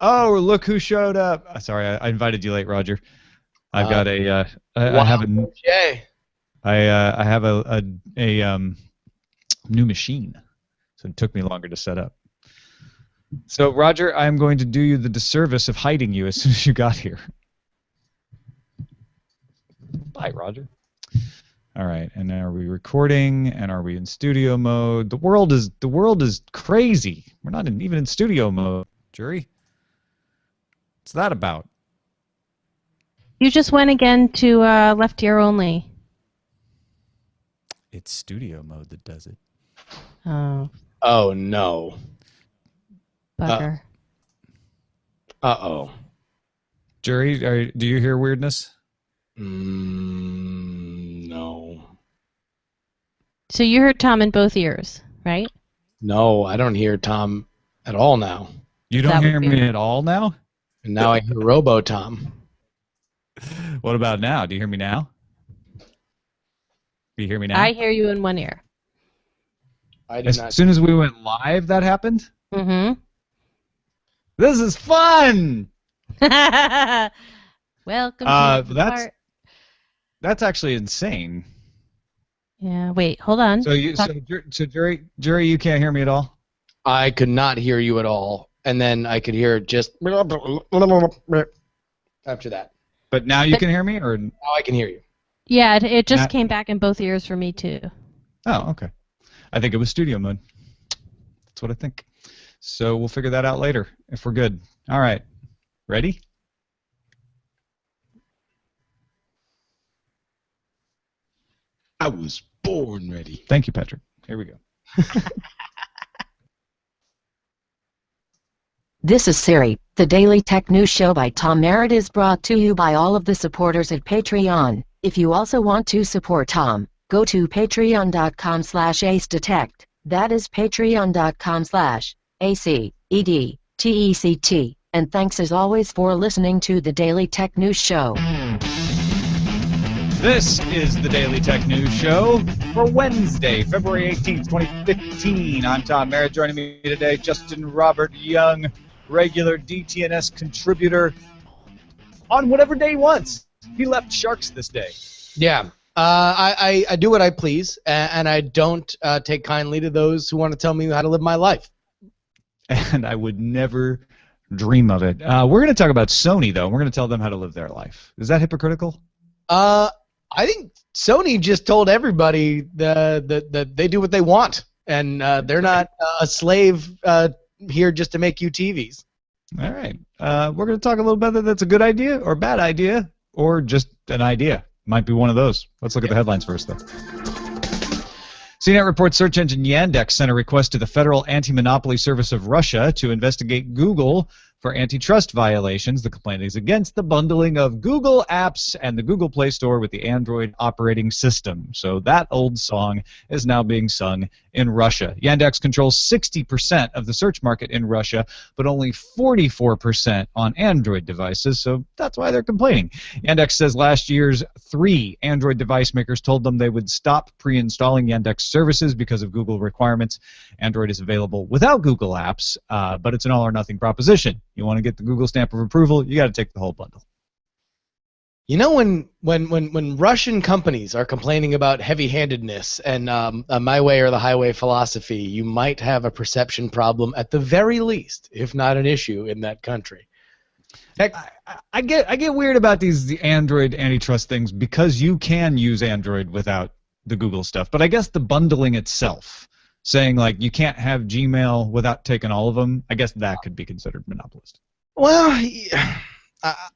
Oh, look who showed up. Sorry, I invited you late, Roger. I've got a I have a Jay. I have a new machine, so it took me longer to set up. So, Roger, I'm going to do you the disservice of hiding you as soon as you got here. Bye, Roger. All right, and now are we recording? And are we in studio mode? The world is crazy. We're not even in studio mode. Jury, what's that about? You just went again to left ear only. It's studio mode that does it. Oh. Oh no. Bugger. Uh-oh. Jury, do you hear weirdness? No. So you heard Tom in both ears, right? No, I don't hear Tom at all now. You don't hear me at all now? And now I hear Robo Tom. What about now? Do you hear me now? Do you hear me now? I hear you in one ear. As soon as we went live, that happened? Mm-hmm. This is fun! Welcome to the part. That's actually insane. Yeah, wait, hold on. So Jury, you can't hear me at all? I could not hear you at all. And then I could hear just after that. But now you can hear me? Or now I can hear you. Yeah, it just came back in both ears for me, too. Oh, okay. I think it was studio mode. That's what I think. So we'll figure that out later if we're good. All right. Ready? I was born ready. Thank you, Patrick. Here we go. This is Siri. The Daily Tech News Show by Tom Merritt is brought to you by all of the supporters at Patreon. If you also want to support Tom, go to patreon.com/acedetect. That is patreon.com/ACEDTECT. And thanks as always for listening to the Daily Tech News Show. This is the Daily Tech News Show for Wednesday, February 18th, 2015. I'm Tom Merritt. Joining me today, Justin Robert Young, regular DTNS contributor on whatever day he wants. He left Sharks this day. Yeah. I do what I please, and I don't take kindly to those who want to tell me how to live my life. And I would never dream of it. We're going to talk about Sony, though. We're going to tell them how to live their life. Is that hypocritical? I think Sony just told everybody that they do what they want, and they're not a slave here just to make you TVs. All right. We're going to talk a little bit whether that's a good idea or a bad idea or just an idea. Might be one of those. Let's look at the headlines first, though. CNET reports search engine Yandex sent a request to the Federal Anti-Monopoly Service of Russia to investigate Google for antitrust violations. The complaint is against the bundling of Google apps and the Google Play Store with the Android operating system. So that old song is now being sung in Russia. Yandex controls 60% of the search market in Russia, but only 44% on Android devices, so that's why they're complaining. Yandex says last year's 3 Android device makers told them they would stop pre-installing Yandex services because of Google requirements. Android is available without Google apps, but it's an all-or-nothing proposition. You want to get the Google stamp of approval, you got to take the whole bundle. You know, when Russian companies are complaining about heavy-handedness and a my way or the highway philosophy, you might have a perception problem at the very least, if not an issue in that country. Heck, I get weird about the Android antitrust things because you can use Android without the Google stuff, but I guess the bundling itself, saying like you can't have Gmail without taking all of them, I guess that could be considered monopolist. Well,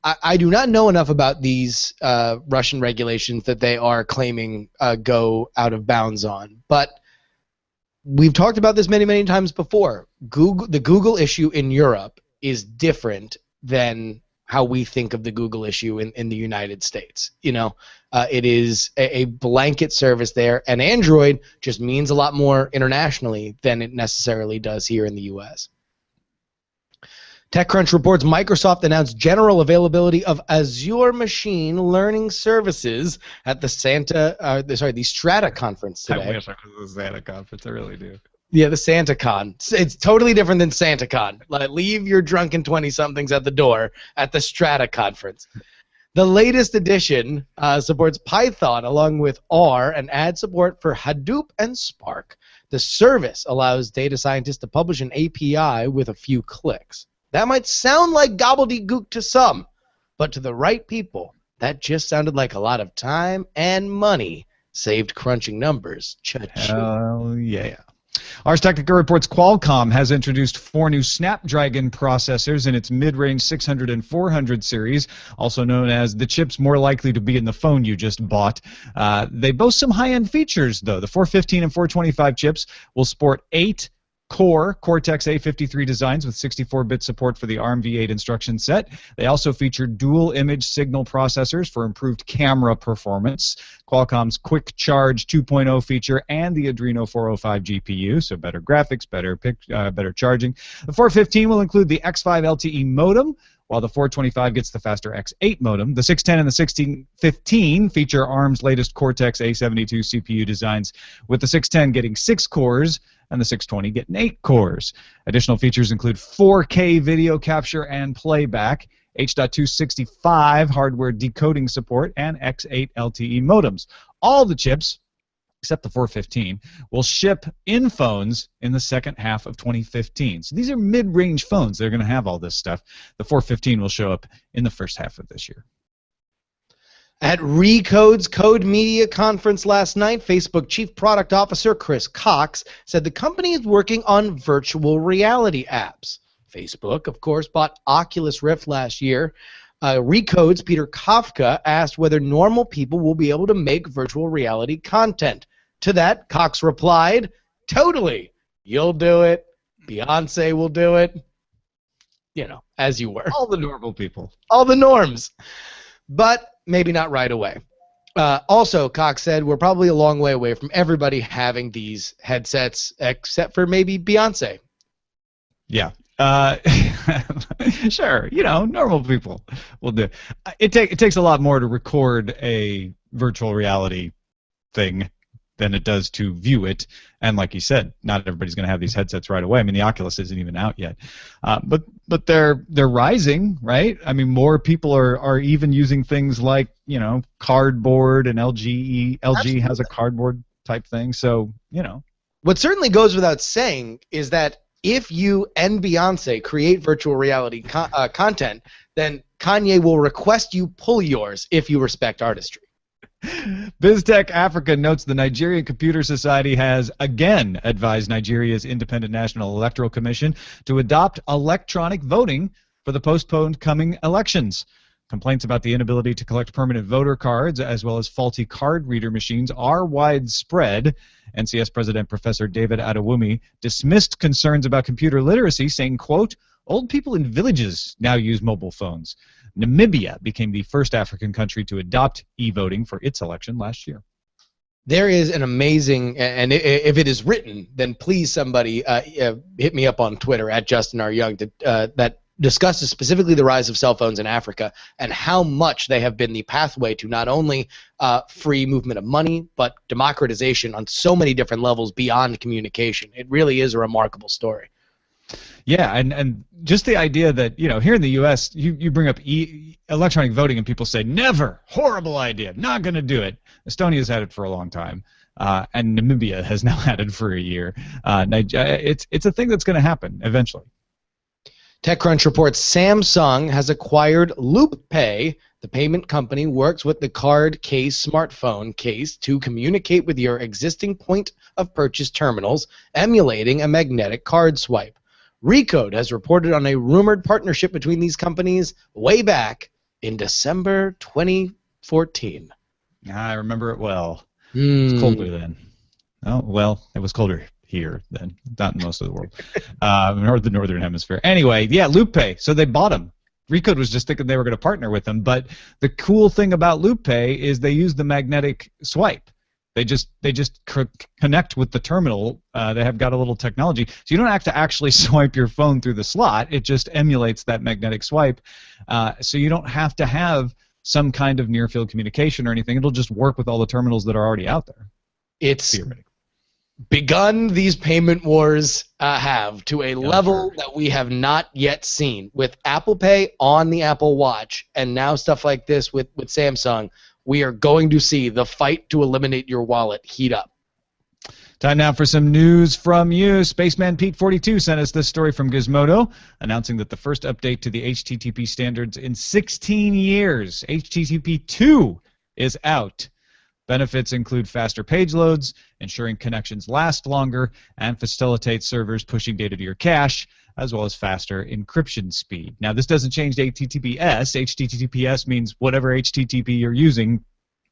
I do not know enough about these Russian regulations that they are claiming go out of bounds on, but we've talked about this many, many times before. The Google issue in Europe is different than how we think of the Google issue in the United States. You know, it is a blanket service there, and Android just means a lot more internationally than it necessarily does here in the U.S. TechCrunch reports Microsoft announced general availability of Azure machine learning services at the the Strata conference today. I wish I was at the Strata conference. I really do. Yeah, the SantaCon. It's totally different than SantaCon. Like, leave your drunken 20-somethings at the door at the Strata conference. The latest edition supports Python along with R and adds support for Hadoop and Spark. The service allows data scientists to publish an API with a few clicks. That might sound like gobbledygook to some, but to the right people, that just sounded like a lot of time and money saved crunching numbers. Cha-ching. Hell yeah. Ars Technica reports Qualcomm has introduced 4 new Snapdragon processors in its mid-range 600 and 400 series, also known as the chips more likely to be in the phone you just bought. They boast some high-end features, though. The 415 and 425 chips will sport 8 core Cortex A53 designs with 64-bit support for the ARM v8 instruction set. They also feature dual image signal processors for improved camera performance, Qualcomm's Quick Charge 2.0 feature, and the Adreno 405 GPU, so better graphics, better charging. The 415 will include the X5 LTE modem, while the 425 gets the faster X8 modem. The 610 and the 1615 feature ARM's latest Cortex A72 CPU designs, with the 610 getting 6 cores and the 620 getting 8 cores. Additional features include 4K video capture and playback, H.265 hardware decoding support, and X8 LTE modems. All the chips, except the 415, will ship in phones in the second half of 2015. So these are mid-range phones. They're going to have all this stuff. The 415 will show up in the first half of this year. At Recode's Code Media conference last night, Facebook Chief Product Officer Chris Cox said the company is working on virtual reality apps. Facebook, of course, bought Oculus Rift last year. Recode's Peter Kafka asked whether normal people will be able to make virtual reality content. To that, Cox replied, "Totally. You'll do it. Beyonce will do it." You know, as you were. All the normal people. All the norms. But maybe not right away. Also, Cox said we're probably a long way away from everybody having these headsets, except for maybe Beyonce. Yeah. Sure, you know, normal people will do. It takes a lot more to record a virtual reality thing than it does to view it. And like you said, not everybody's going to have these headsets right away. I mean, the Oculus isn't even out yet, but they're rising, right? I mean, more people are even using things like, you know, cardboard, and LG Absolutely. has a cardboard type thing. So, you know, What certainly goes without saying is that if you and Beyonce create virtual reality content, then Kanye will request you pull yours if you respect artistry. BizTech Africa notes the Nigerian Computer Society has again advised Nigeria's Independent National Electoral Commission to adopt electronic voting for the postponed coming elections. Complaints about the inability to collect permanent voter cards as well as faulty card reader machines are widespread. NCS President Professor David Adewumi dismissed concerns about computer literacy, saying, quote, "Old people in villages now use mobile phones." Namibia became the first African country to adopt e-voting for its election last year. There is an amazing, and if it is written, then please somebody hit me up on Twitter at JustinRYoung that discusses specifically the rise of cell phones in Africa and how much they have been the pathway to not only free movement of money, but democratization on so many different levels beyond communication. It really is a remarkable story. Yeah, and just the idea that, you know, here in the U.S., you bring up electronic voting and people say, never, horrible idea, not going to do it. Estonia's had it for a long time, and Namibia has now had it for a year. It's a thing that's going to happen eventually. TechCrunch reports Samsung has acquired LoopPay. The payment company works with the card case smartphone case to communicate with your existing point-of-purchase terminals, emulating a magnetic card swipe. Recode has reported on a rumored partnership between these companies way back in December 2014. I remember it well. It was colder then. Oh, well, it was colder here then, not in most of the world, or the northern hemisphere. Anyway, yeah, LoopPay. So they bought them. Recode was just thinking they were going to partner with them, but the cool thing about LoopPay is they use the magnetic swipe. They just connect with the terminal. They have got a little technology, so you don't have to actually swipe your phone through the slot. It just emulates that magnetic swipe, so you don't have to have some kind of near-field communication or anything. It'll just work with all the terminals that are already out there. It's theoretically. begun these payment wars have to a level sure. that we have not yet seen with Apple Pay on the Apple Watch, and now stuff like this with Samsung. We are going to see the fight to eliminate your wallet heat up. Time now for some news from you. Spaceman Pete 42 sent us this story from Gizmodo, announcing that the first update to the HTTP standards in 16 years, HTTP 2, is out. Benefits include faster page loads, ensuring connections last longer, and facilitate servers pushing data to your cache, as well as faster encryption speed. Now, this doesn't change HTTPS. HTTPS means whatever HTTP you're using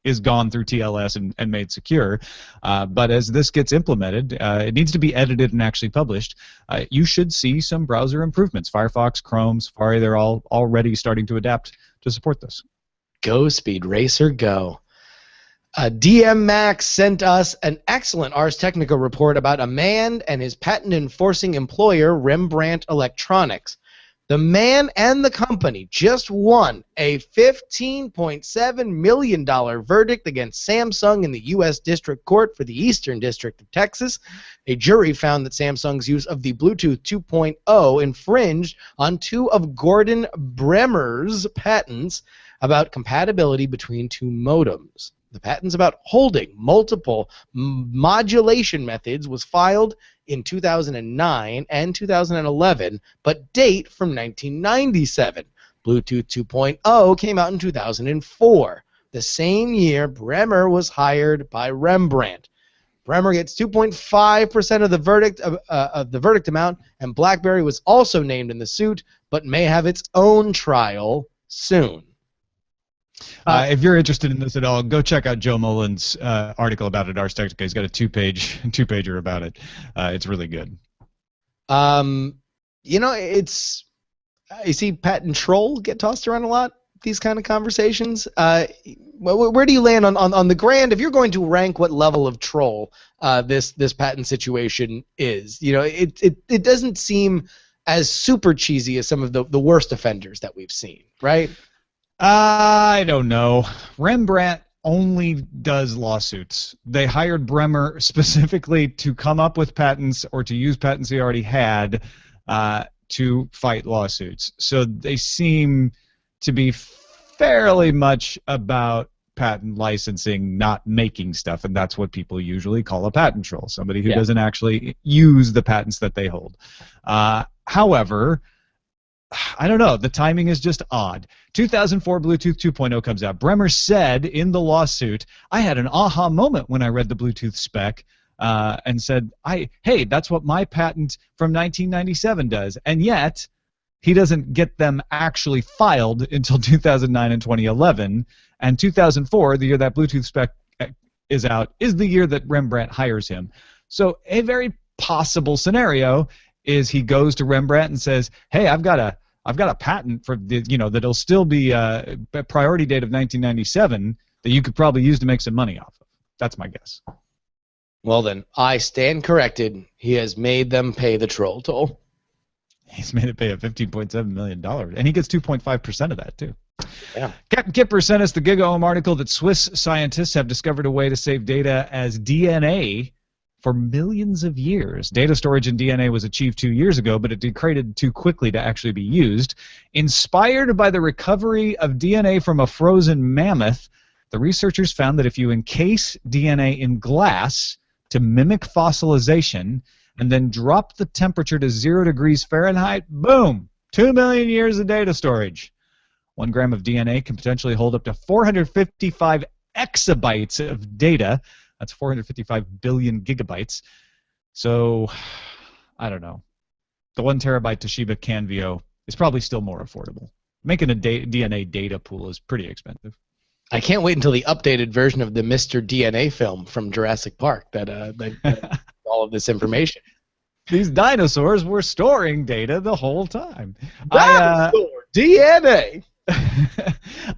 is gone through TLS and made secure. But as this gets implemented, it needs to be edited and actually published. You should see some browser improvements. Firefox, Chrome, Safari, they're all already starting to adapt to support this. Go, Speed Racer, go. DM Max sent us an excellent Ars Technica report about a man and his patent-enforcing employer, Rembrandt Electronics. The man and the company just won a $15.7 million verdict against Samsung in the U.S. District Court for the Eastern District of Texas. A jury found that Samsung's use of the Bluetooth 2.0 infringed on two of Gordon Bremer's patents about compatibility between two modems. The patents about holding multiple modulation methods was filed in 2009 and 2011, but date from 1997. Bluetooth 2.0 came out in 2004. The same year, Bremer was hired by Rembrandt. Bremer gets 2.5% of the verdict amount, and BlackBerry was also named in the suit, but may have its own trial soon. If you're interested in this at all, go check out Joe Mullen's article about it. Ars Technica. He's got a two-pager about it. It's really good. You know, it's you see patent troll get tossed around a lot. These kind of conversations. Where do you land on the grand? If you're going to rank what level of troll this patent situation is, you know, it doesn't seem as super cheesy as some of the worst offenders that we've seen, right? I don't know. Rembrandt only does lawsuits. They hired Bremer specifically to come up with patents or to use patents he already had to fight lawsuits. So they seem to be fairly much about patent licensing, not making stuff, and that's what people usually call a patent troll, somebody who doesn't actually use the patents that they hold. However, I don't know. The timing is just odd. 2004 Bluetooth 2.0 comes out. Bremer said in the lawsuit, I had an aha moment when I read the Bluetooth spec and said, hey, that's what my patent from 1997 does. And yet, he doesn't get them actually filed until 2009 and 2011. And 2004, the year that Bluetooth spec is out, is the year that Rembrandt hires him. So a very possible scenario is he goes to Rembrandt and says, hey, I've got a patent for the, that'll still be a priority date of 1997 that you could probably use to make some money off of. That's my guess. Well then, I stand corrected. He has made them pay the troll toll. He's made it pay a $15.7 million, and he gets 2.5% of that too. Yeah. Captain Kipper sent us the GigaOM article that Swiss scientists have discovered a way to save data as DNA for millions of years. Data storage in DNA was achieved 2 years ago, but it degraded too quickly to actually be used. Inspired by the recovery of DNA from a frozen mammoth, the researchers found that if you encase DNA in glass to mimic fossilization and then drop the temperature to 0 degrees Fahrenheit, boom, 2 million years of data storage. 1 gram of DNA can potentially hold up to 455 exabytes of data. That's 455 billion gigabytes. So, I don't know. The 1 terabyte Toshiba Canvio is probably still more affordable. Making a DNA data pool is pretty expensive. I can't wait until the updated version of the Mr. DNA film from Jurassic Park that all of this information. These dinosaurs were storing data the whole time. DNA!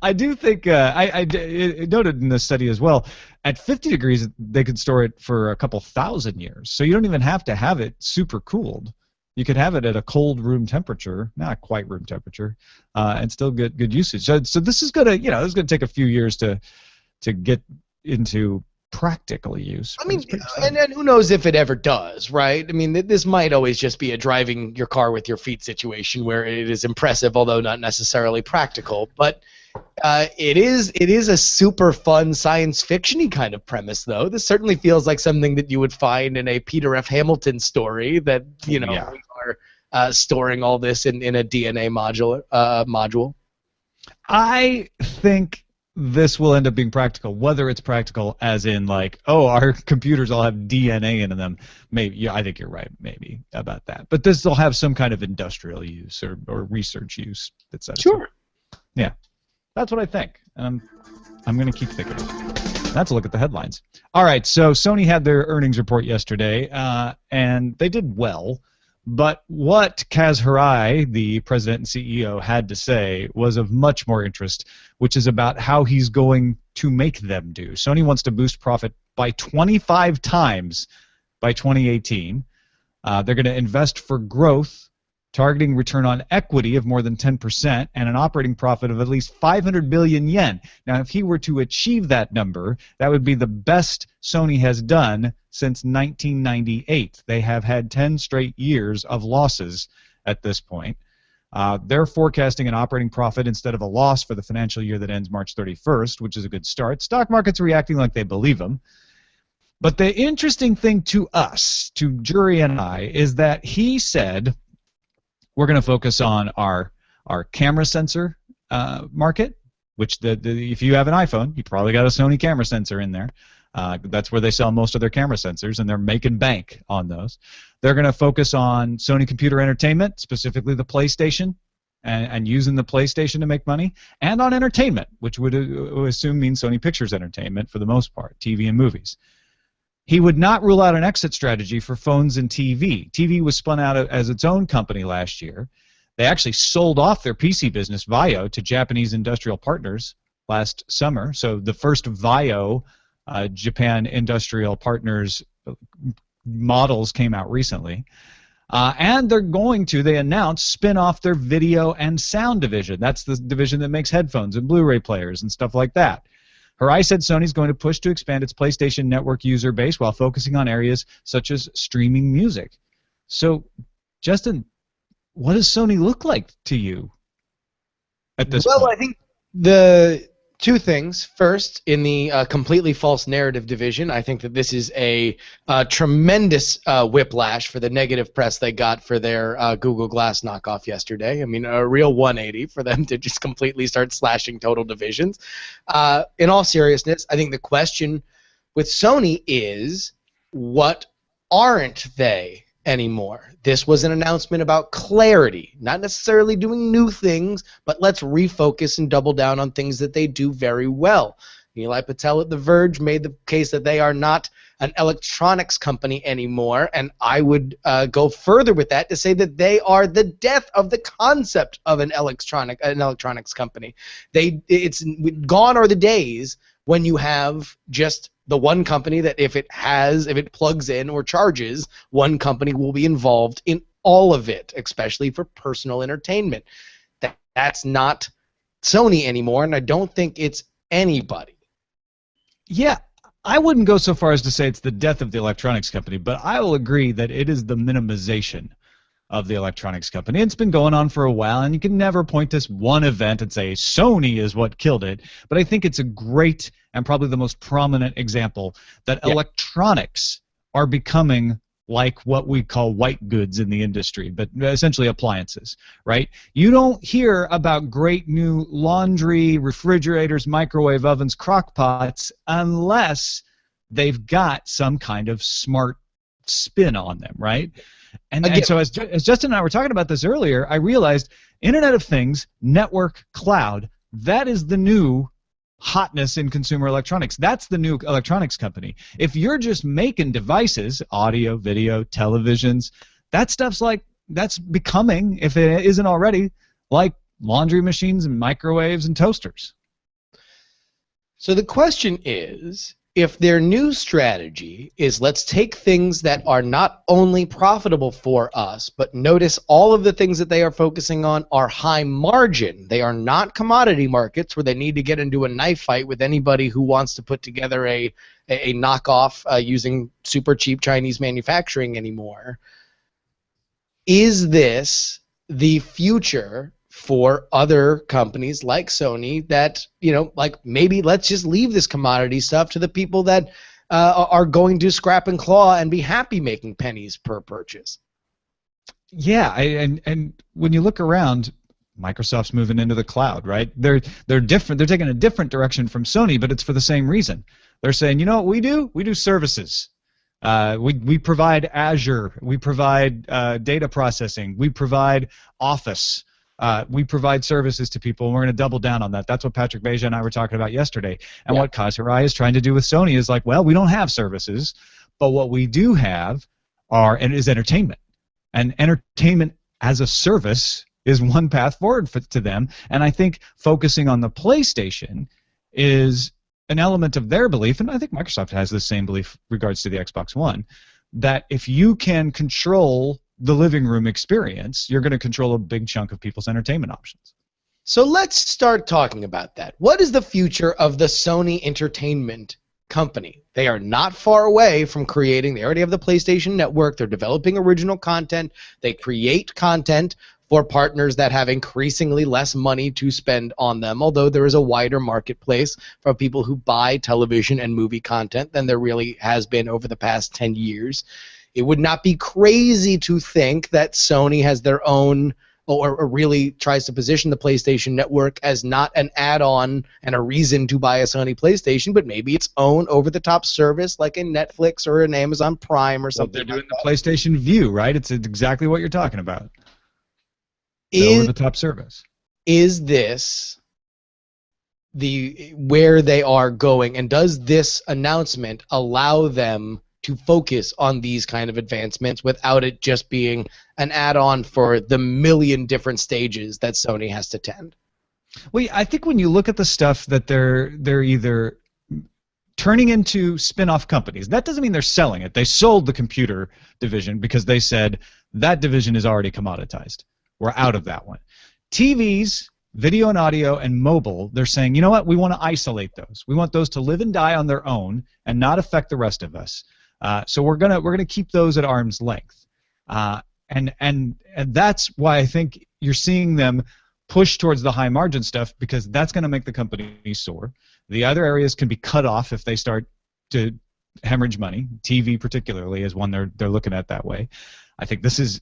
I do think I noted in this study as well, at 50 degrees they could store it for a couple thousand years. So you don't even have to have it super cooled. You could have it at a cold room temperature, not quite room temperature, and still get good usage. So this is gonna, this is gonna take a few years to get into practical use. I mean, and who knows if it ever does, right? I mean, this might always just be a driving your car with your feet situation where it is impressive, although not necessarily practical. But it is a super fun science fiction-y kind of premise, though. This certainly feels like something that you would find in a Peter F. Hamilton story that, we are storing all this in a DNA module. I think this will end up being practical. Whether it's practical as in like, oh, our computers all have DNA in them, maybe. Yeah, I think you're right, maybe about that. But this will have some kind of industrial use or research use. Sure. Yeah, that's what I think. I'm going to keep thinking of it. That's a look at the headlines. All right, so Sony had their earnings report yesterday, and they did well. But what Kaz Hirai, the president and CEO, had to say was of much more interest, which is about how he's going to make them do. Sony wants to boost profit by 25 times by 2018. They're going to invest for growth, targeting return on equity of more than 10% and an operating profit of at least 500 billion yen. Now, if he were to achieve that number, that would be the best Sony has done since 1998. They have had 10 straight years of losses at this point. They're forecasting an operating profit instead of a loss for the financial year that ends March 31st, which is a good start. Stock market's reacting like they believe them. But the interesting thing to us, to Jury and I, is that he said, we're going to focus on our camera sensor market, which if you have an iPhone, you probably got a Sony camera sensor in there. That's where they sell most of their camera sensors, and they're making bank on those. They're going to focus on Sony computer entertainment, specifically the PlayStation, and using the PlayStation to make money, and on entertainment, which would assume means Sony Pictures Entertainment for the most part, TV and movies. He would not rule out an exit strategy for phones and TV. TV was spun out as its own company last year. They actually sold off their PC business, Vaio, to Japanese industrial partners last summer. So the first Vaio Japan industrial partners models came out recently. And they announced, spin off their video and sound division. That's the division that makes headphones and Blu-ray players and stuff like that. Hirai said Sony's going to push to expand its PlayStation Network user base while focusing on areas such as streaming music. So, Justin, what does Sony look like to you at this point? Well, I think the two things. First, in the completely false narrative division, I think that this is a tremendous whiplash for the negative press they got for their Google Glass knockoff yesterday. I mean, a real 180 for them to just completely start slashing total divisions. In all seriousness, I think the question with Sony is, what aren't they anymore? This was an announcement about clarity, not necessarily doing new things, but let's refocus and double down on things that they do very well. Eli Patel at The Verge made the case that they are not an electronics company anymore, and I would go further with that to say that they are the death of the concept of an electronics company. It's gone are the days when you have just the one company that if it plugs in or charges, one company will be involved in all of it, especially for personal entertainment. That's not Sony anymore, and I don't think it's anybody. Yeah, I wouldn't go so far as to say it's the death of the electronics company, but I will agree that it is the minimization of the electronics company. It's been going on for a while, and you can never point to one event and say Sony is what killed it, but I think it's a great and probably the most prominent example that electronics are becoming like what we call white goods in the industry, but essentially appliances, right? You don't hear about great new laundry, refrigerators, microwave ovens, crock pots unless they've got some kind of smart spin on them, right? And so as Justin and I were talking about this earlier, I realized Internet of Things, network, cloud, that is the new hotness in consumer electronics. That's the new electronics company. If you're just making devices, audio, video, televisions, that's becoming, if it isn't already, like laundry machines and microwaves and toasters. So the question is, if their new strategy is let's take things that are not only profitable for us, but notice all of the things that they are focusing on are high margin. They are not commodity markets where they need to get into a knife fight with anybody who wants to put together a knockoff using super cheap Chinese manufacturing anymore. Is this the future for other companies like Sony that, like maybe let's just leave this commodity stuff to the people that are going to scrap and claw and be happy making pennies per purchase? Yeah, and when you look around, Microsoft's moving into the cloud, right? They're different. They're taking a different direction from Sony, but it's for the same reason. They're saying, you know what we do? We do services. We provide Azure. We provide data processing. We provide Office. We provide services to people, and we're going to double down on that. That's what Patrick Beja and I were talking about yesterday. And what Kaz Hirai is trying to do with Sony is like, well, we don't have services, but what we do have is entertainment. And entertainment as a service is one path forward to them. And I think focusing on the PlayStation is an element of their belief, and I think Microsoft has the same belief regards to the Xbox One, that if you can control the living room experience, you're going to control a big chunk of people's entertainment options. So let's start talking about that. What is the future of the Sony Entertainment Company? They are not far away from creating, they already have the PlayStation Network, they're developing original content, they create content for partners that have increasingly less money to spend on them, although there is a wider marketplace for people who buy television and movie content than there really has been over the past 10 years. It would not be crazy to think that Sony has their own, or really tries to position the PlayStation Network as not an add-on and a reason to buy a Sony PlayStation, but maybe its own over-the-top service like a Netflix or an Amazon Prime or something. Well, they're doing the PlayStation View, right? It's exactly what you're talking about. Over-the-top service. Is this where they are going, and does this announcement allow them to focus on these kind of advancements without it just being an add-on for the million different stages that Sony has to tend? Well, I think when you look at the stuff that they're either turning into spin-off companies, that doesn't mean they're selling it. They sold the computer division because they said that division is already commoditized. We're out of that one. TVs, video and audio, and mobile, they're saying, you know what, we want to isolate those. We want those to live and die on their own and not affect the rest of us. So we're gonna keep those at arm's length. And that's why I think you're seeing them push towards the high margin stuff, because that's going to make the company soar. The other areas can be cut off if they start to hemorrhage money. TV particularly is one they're looking at that way. I think this is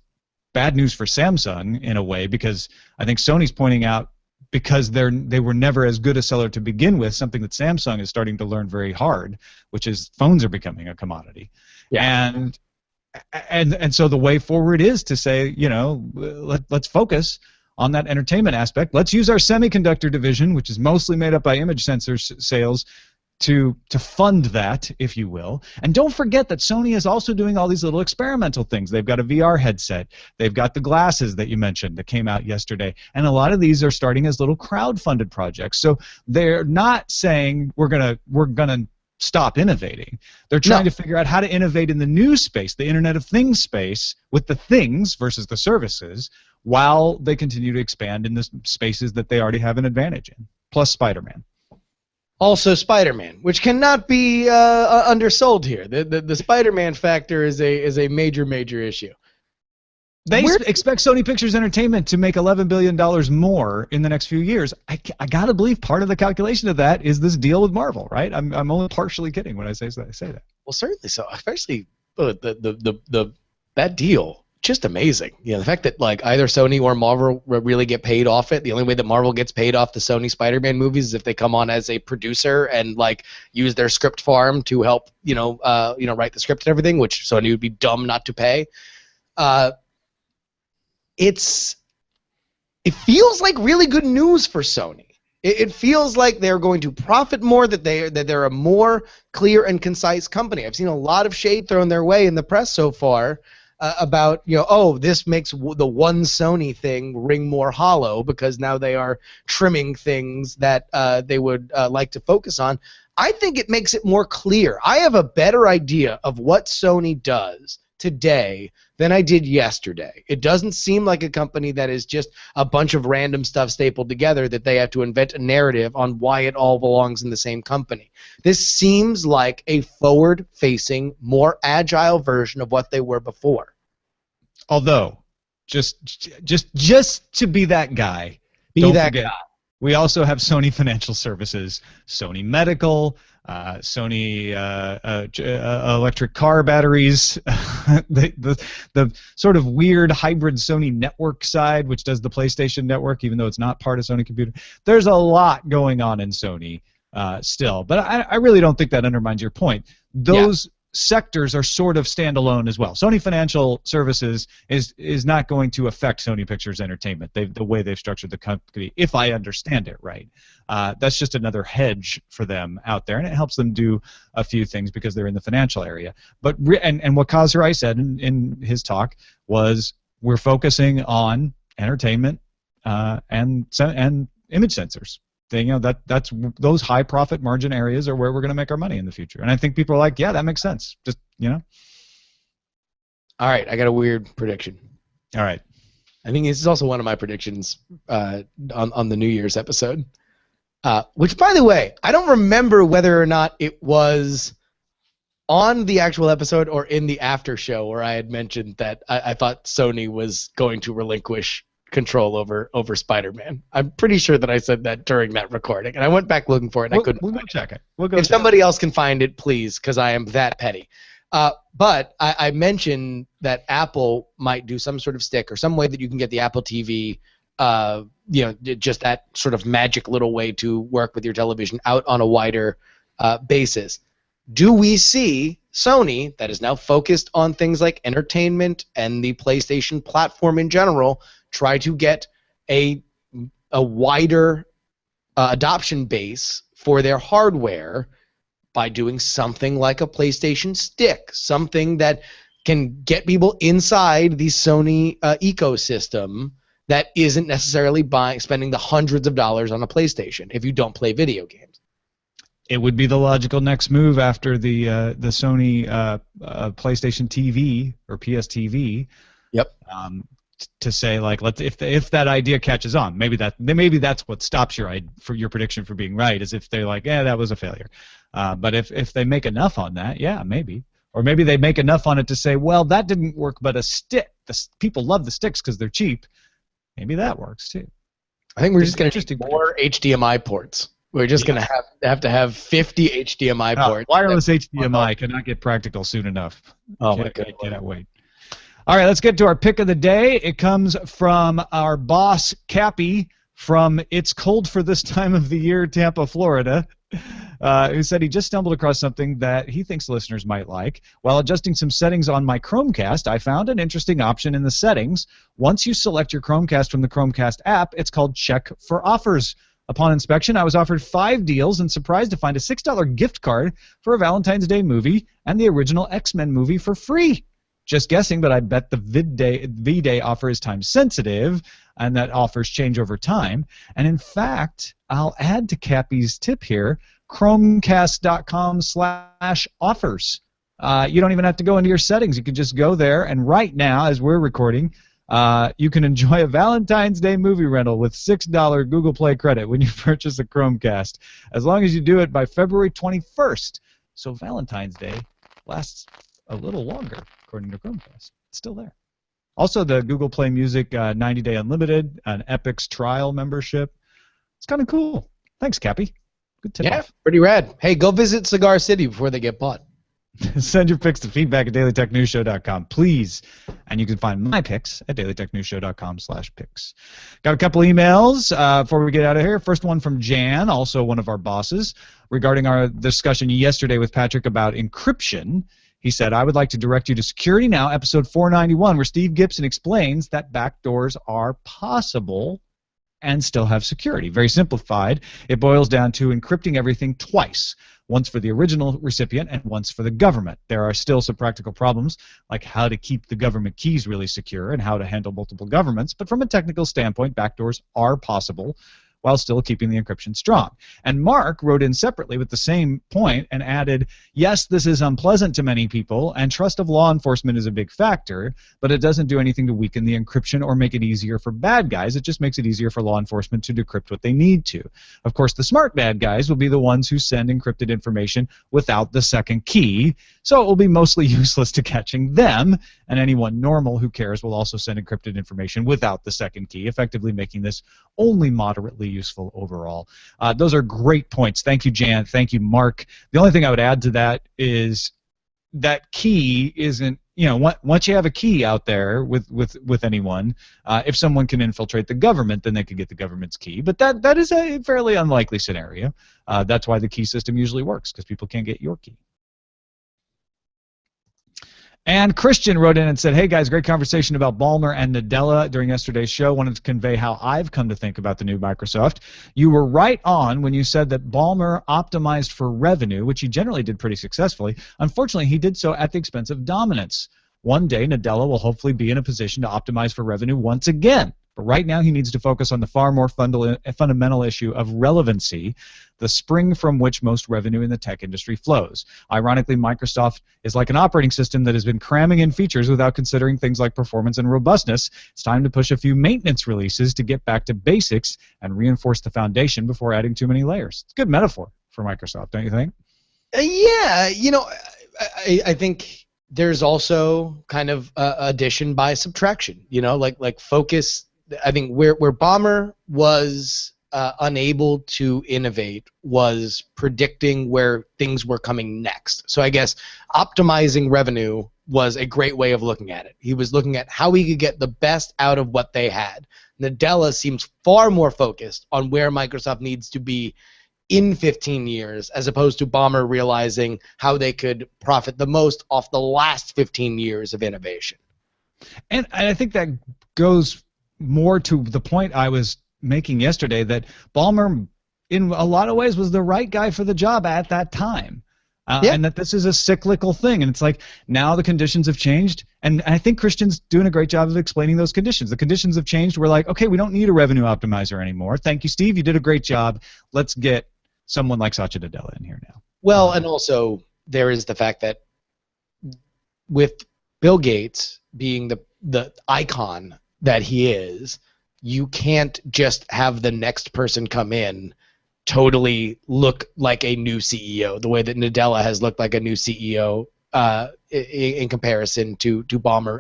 bad news for Samsung in a way, because I think Sony's pointing out, because they were never as good a seller to begin with, something that Samsung is starting to learn very hard, which is phones are becoming a commodity. Yeah. And so the way forward is to say, you know, let's focus on that entertainment aspect. Let's use our semiconductor division, which is mostly made up by image sensor sales, to fund that, if you will. And don't forget that Sony is also doing all these little experimental things. They've got a VR headset. They've got the glasses that you mentioned that came out yesterday. And a lot of these are starting as little crowd-funded projects. So they're not saying we're gonna stop innovating. They're trying to figure out how to innovate in the new space, the Internet of Things space, with the things versus the services, while they continue to expand in the spaces that they already have an advantage in, plus Spider-Man. Also Spider-Man, which cannot be undersold here. The Spider-Man factor is a major issue. They expect Sony Pictures Entertainment to make $11 billion more in the next few years. I got to believe part of the calculation of that is this deal with Marvel, right? I'm only partially kidding when I say that. Well, certainly so. Especially that deal. Just amazing. You know, the fact that like either Sony or Marvel really get paid off it. The only way that Marvel gets paid off the Sony Spider-Man movies is if they come on as a producer and like use their script farm to help write the script and everything, which Sony would be dumb not to pay. It feels like really good news for Sony. It feels like they're going to profit more, that they're a more clear and concise company. I've seen a lot of shade thrown their way in the press so far. About, this makes the one Sony thing ring more hollow because now they are trimming things that they would like to focus on. I think it makes it more clear. I have a better idea of what Sony does today than I did yesterday. It doesn't seem like a company that is just a bunch of random stuff stapled together that they have to invent a narrative on why it all belongs in the same company. This seems like a forward-facing, more agile version of what they were before. Although, just to be that guy, Be that forget, guy. we also have Sony Financial Services, Sony Medical, Sony electric car batteries, the sort of weird hybrid Sony network side, which does the PlayStation Network, even though it's not part of Sony Computer. There's a lot going on in Sony still, but I really don't think that undermines your point. Those sectors are sort of standalone as well. Sony Financial Services is not going to affect Sony Pictures Entertainment, the way they've structured the company, if I understand it right. That's just another hedge for them out there, and it helps them do a few things because they're in the financial area. But and what Kazrai said in his talk was, we're focusing on entertainment and image sensors. That's those high profit margin areas are where we're going to make our money in the future. And I think people are like, yeah, that makes sense. Just, All right, I got a weird prediction. All right. I think this is also one of my predictions on the New Year's episode. Which, by the way, I don't remember whether or not it was on the actual episode or in the after show where I had mentioned that I thought Sony was going to relinquish control over Spider-Man. I'm pretty sure that I said that during that recording, and I went back looking for it, and I couldn't. We'll go check it. If somebody else can find it, please, because I am that petty. But I mentioned that Apple might do some sort of stick or some way that you can get the Apple TV, just that sort of magic little way to work with your television out on a wider basis. Do we see Sony, that is now focused on things like entertainment and the PlayStation platform in general, try to get a wider adoption base for their hardware by doing something like a PlayStation Stick, something that can get people inside the Sony ecosystem that isn't necessarily spending the hundreds of dollars on a PlayStation if you don't play video games? It would be the logical next move after the Sony PlayStation TV or PS TV. Yep. To say, like, if that idea catches on, maybe that's what stops your prediction from being right, is if they're like, that was a failure. But if they make enough on that, yeah, maybe. Or maybe they make enough on it to say, well, that didn't work, but a stick, people love the sticks because they're cheap. Maybe that works too. I think we're just going to need more HDMI ports. We're just going to have to have 50 HDMI ports. Wireless HDMI cannot get practical soon enough. Oh my God! Cannot wait. All right, let's get to our pick of the day. It comes from our boss, Cappy, from It's Cold for This Time of the Year, Tampa, Florida, who said he just stumbled across something that he thinks listeners might like. While adjusting some settings on my Chromecast, I found an interesting option in the settings. Once you select your Chromecast from the Chromecast app, it's called Check for Offers. Upon inspection, I was offered 5 deals and surprised to find a $6 gift card for a Valentine's Day movie and the original X-Men movie for free. Just guessing, but I bet the V-Day offer is time sensitive and that offers change over time. And in fact, I'll add to Cappy's tip here, Chromecast.com/offers. You don't even have to go into your settings. You can just go there, and right now, as we're recording, you can enjoy a Valentine's Day movie rental with $6 Google Play credit when you purchase a Chromecast, as long as you do it by February 21st. So Valentine's Day lasts a little longer, according to Chromecast. It's still there. Also, the Google Play Music 90-day unlimited, an Epic's trial membership. It's kind of cool. Thanks, Cappy. Good tip. Yeah, pretty rad. Hey, go visit Cigar City before they get bought. Send your picks to feedback@dailytechnewsshow.com, please. And you can find my picks at dailytechnewsshow.com/picks. Got a couple emails before we get out of here. First one from Jan, also one of our bosses, regarding our discussion yesterday with Patrick about encryption. He said, I would like to direct you to Security Now, episode 491, where Steve Gibson explains that backdoors are possible and still have security. Very simplified, it boils down to encrypting everything twice. Once for the original recipient and once for the government. There are still some practical problems, like how to keep the government keys really secure and how to handle multiple governments, but from a technical standpoint, backdoors are possible. while still keeping the encryption strong. And Mark wrote in separately with the same point and added, yes, this is unpleasant to many people, and trust of law enforcement is a big factor, but it doesn't do anything to weaken the encryption or make it easier for bad guys. It just makes it easier for law enforcement to decrypt what they need to. Of course, the smart bad guys will be the ones who send encrypted information without the second key, so it will be mostly useless to catching them, and anyone normal who cares will also send encrypted information without the second key, effectively making this only moderately useful overall. Those are great points. Thank you, Jan. Thank you, Mark. The only thing I would add to that is that key isn't, you know, once you have a key out there with anyone, if someone can infiltrate the government, then they could get the government's key. But that is a fairly unlikely scenario. That's why the key system usually works, because people can't get your key. And Christian wrote in and said, hey guys, great conversation about Ballmer and Nadella during yesterday's show. Wanted to convey how I've come to think about the new Microsoft. You were right on when you said that Ballmer optimized for revenue, which he generally did pretty successfully. Unfortunately, he did so at the expense of dominance. One day, Nadella will hopefully be in a position to optimize for revenue once again. But right now, he needs to focus on the far more fundamental issue of relevancy, the spring from which most revenue in the tech industry flows. Ironically, Microsoft is like an operating system that has been cramming in features without considering things like performance and robustness. It's time to push a few maintenance releases to get back to basics and reinforce the foundation before adding too many layers. It's a good metaphor for Microsoft, don't you think? Yeah, you know, I think there's also kind of addition by subtraction. You know, like focus. I think where Ballmer was unable to innovate was predicting where things were coming next. So I guess optimizing revenue was a great way of looking at it. He was looking at how he could get the best out of what they had. Nadella seems far more focused on where Microsoft needs to be in 15 years, as opposed to Ballmer realizing how they could profit the most off the last 15 years of innovation. And I think that goes more to the point I was making yesterday, that Ballmer, in a lot of ways, was the right guy for the job at that time. And that this is a cyclical thing. And it's like, now the conditions have changed, and I think Christian's doing a great job of explaining those conditions. The conditions have changed. We're like, okay, we don't need a revenue optimizer anymore. Thank you, Steve. You did a great job. Let's get someone like Satya Nadella in here now. Well, and also there is the fact that with Bill Gates being the icon that he is, you can't just have the next person come in totally look like a new CEO, the way that Nadella has looked like a new CEO in comparison to Ballmer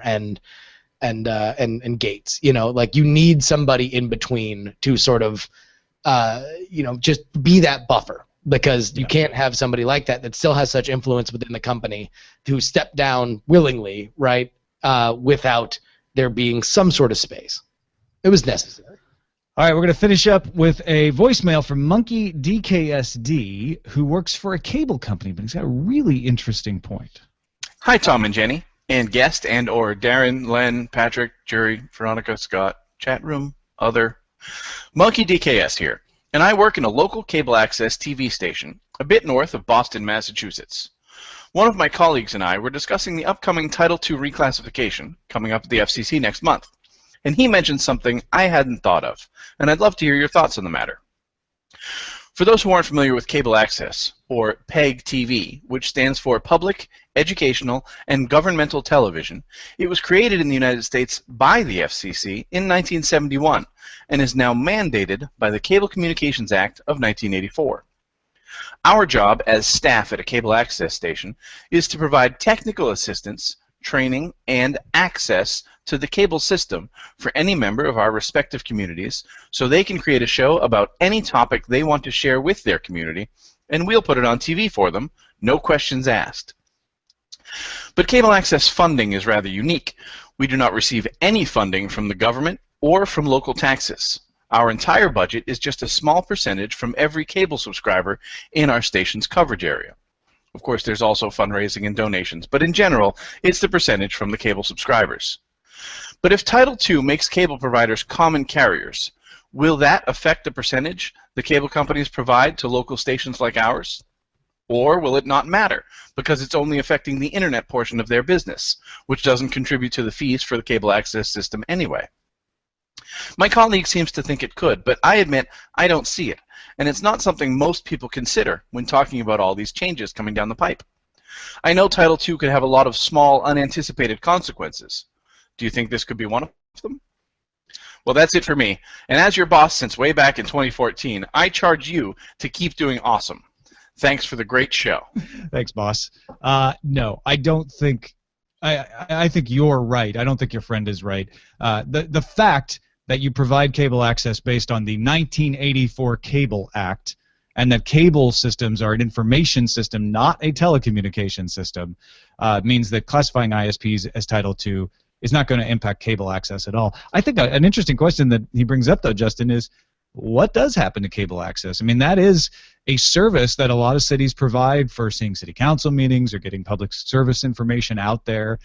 and Gates. You know, like, you need somebody in between to sort of you know, just be that buffer, because you can't have somebody like that still has such influence within the company to step down willingly, right, without there being some sort of space. It was necessary. All right, we're going to finish up with a voicemail from Monkey DKSD, who works for a cable company, but he's got a really interesting point. Hi, Tom and Jenny, and guest and or Darren, Len, Patrick, Jury, Veronica, Scott, chat room, other. Monkey DKS here, and I work in a local cable access TV station a bit north of Boston, Massachusetts. One of my colleagues and I were discussing the upcoming Title II reclassification coming up at the FCC next month, and he mentioned something I hadn't thought of, and I'd love to hear your thoughts on the matter. For those who aren't familiar with cable access, or PEG-TV, which stands for Public, Educational, and Governmental Television, it was created in the United States by the FCC in 1971 and is now mandated by the Cable Communications Act of 1984. Our job as staff at a cable access station is to provide technical assistance, training, and access to the cable system for any member of our respective communities so they can create a show about any topic they want to share with their community, and we'll put it on TV for them, no questions asked. But cable access funding is rather unique. We do not receive any funding from the government or from local taxes. Our entire budget is just a small percentage from every cable subscriber in our station's coverage area. Of course, there's also fundraising and donations, but in general, it's the percentage from the cable subscribers. But if Title II makes cable providers common carriers, will that affect the percentage the cable companies provide to local stations like ours? Or will it not matter, because it's only affecting the internet portion of their business, which doesn't contribute to the fees for the cable access system anyway? My colleague seems to think it could, but I admit I don't see it, and it's not something most people consider when talking about all these changes coming down the pipe. I know Title II could have a lot of small, unanticipated consequences. Do you think this could be one of them? Well, that's it for me, and as your boss since way back in 2014, I charge you to keep doing awesome. Thanks for the great show. Thanks, boss. No, I don't think. I think you're right. I don't think your friend is right. The fact that you provide cable access based on the 1984 Cable Act, and that cable systems are an information system, not a telecommunication system, means that classifying ISPs as Title II is not going to impact cable access at all. I think an interesting question that he brings up, though, Justin, is what does happen to cable access? I mean, that is a service that a lot of cities provide for seeing city council meetings or getting public service information out there.